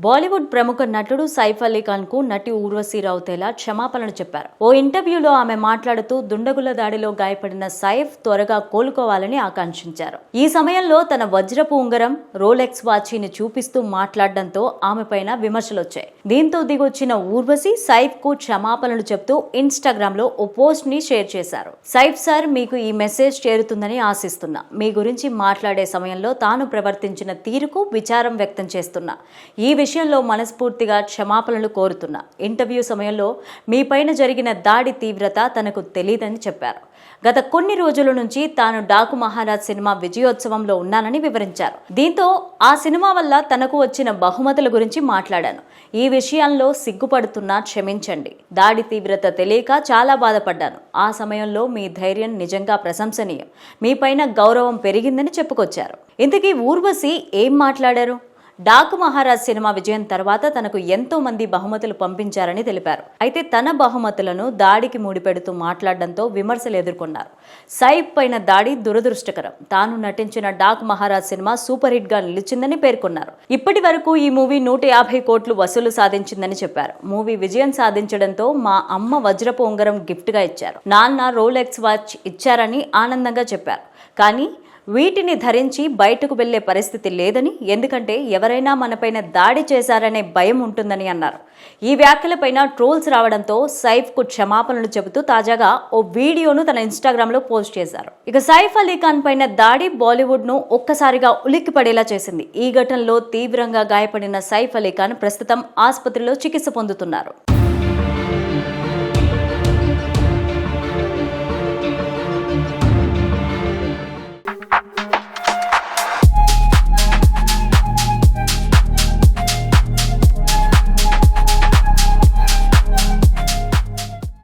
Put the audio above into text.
బాలీవుడ్ ప్రముఖ నటుడు సైఫ్ అలీ ఖాన్ కు నటి ఊర్వశి రౌతేలా క్షమాపణలు చెప్పారు. ఓ ఇంటర్వ్యూలో ఆమె మాట్లాడుతూ దుండగుల దాడిలో గాయపడిన సైఫ్ త్వరగా కోలుకోవాలని ఆకాంక్షించారు. ఈ సమయంలో తన వజ్రపు ఉంగరం, రోలెక్స్ వాచీని చూపిస్తూ మాట్లాడడంతో ఆమెపైన విమర్శలొచ్చాయి. దీంతో దిగొచ్చిన ఊర్వశి సైఫ్ కు క్షమాపణలు చెప్తూ ఇన్స్టాగ్రామ్ లో ఓ పోస్ట్ ని షేర్ చేశారు. సైఫ్ సార్, మీకు ఈ మెసేజ్ చేరుతుందని ఆశిస్తున్నా. మీ గురించి మాట్లాడే సమయంలో తాను ప్రవర్తించిన తీరుకు విచారం వ్యక్తం చేస్తున్నా. ఈ విషయంలో మనస్ఫూర్తిగా క్షమాపణలు కోరుతున్నా. ఇంటర్వ్యూ సమయంలో మీపైన జరిగిన దాడి తీవ్రత తనకు తెలియదని చెప్పారు. గత కొన్ని రోజుల నుంచి తాను డాకు మహారాజ్ సినిమా విజయోత్సవంలో ఉన్నానని వివరించారు. దీంతో ఆ సినిమా వల్ల తనకు వచ్చిన బహుమతుల గురించి మాట్లాడాను. ఈ విషయాల్లో సిగ్గుపడుతున్నా, క్షమించండి. దాడి తీవ్రత తెలియక చాలా బాధపడ్డాను. ఆ సమయంలో మీ ధైర్యం నిజంగా ప్రశంసనీయం. మీపైన గౌరవం పెరిగిందని చెప్పుకొచ్చారు. ఇంతకీ ఊర్వశి ఏం మాట్లాడారు? డాకు మహారాజ్ సినిమా విజయం తర్వాత తనకు ఎంతో మంది బహుమతులు పంపించారని తెలిపారు. అయితే తన బహుమతులను దాడికి ముడిపెడుతూ మాట్లాడడంతో విమర్శలు ఎదుర్కొన్నారు. సైఫ్ పైన దాడి దురదృష్టకరం. తాను నటించిన Daaku Maharaj cinema super hit గా నిలిచిందని పేర్కొన్నారు. ఇప్పటి వరకు ఈ మూవీ 150 కోట్లు వసూలు సాధించిందని చెప్పారు. మూవీ విజయం సాధించడంతో మా అమ్మ వజ్రపు ఉంగరం గిఫ్ట్ గా ఇచ్చారు. నాన్న రోలెక్స్ వాచ్ ఇచ్చారని ఆనందంగా చెప్పారు. కానీ వీటిని ధరించి బయటకు వెళ్లే పరిస్థితి లేదని, ఎందుకంటే ఎవరైనా మనపైన దాడి చేశారనే భయం ఉంటుందని అన్నారు. ఈ వ్యాఖ్యలపైన ట్రోల్స్ రావడంతో సైఫ్ కు క్షమాపణలు చెబుతూ తాజాగా ఓ వీడియోను తన ఇన్స్టాగ్రామ్ లో పోస్ట్ చేశారు. ఇక సైఫ్ అలీ ఖాన్ పైన దాడి బాలీవుడ్ ను ఒక్కసారిగా ఉలిక్కిపడేలా చేసింది. ఈ ఘటనలో తీవ్రంగా గాయపడిన సైఫ్ అలీ ఖాన్ ప్రస్తుతం ఆసుపత్రిలో చికిత్స పొందుతున్నారు.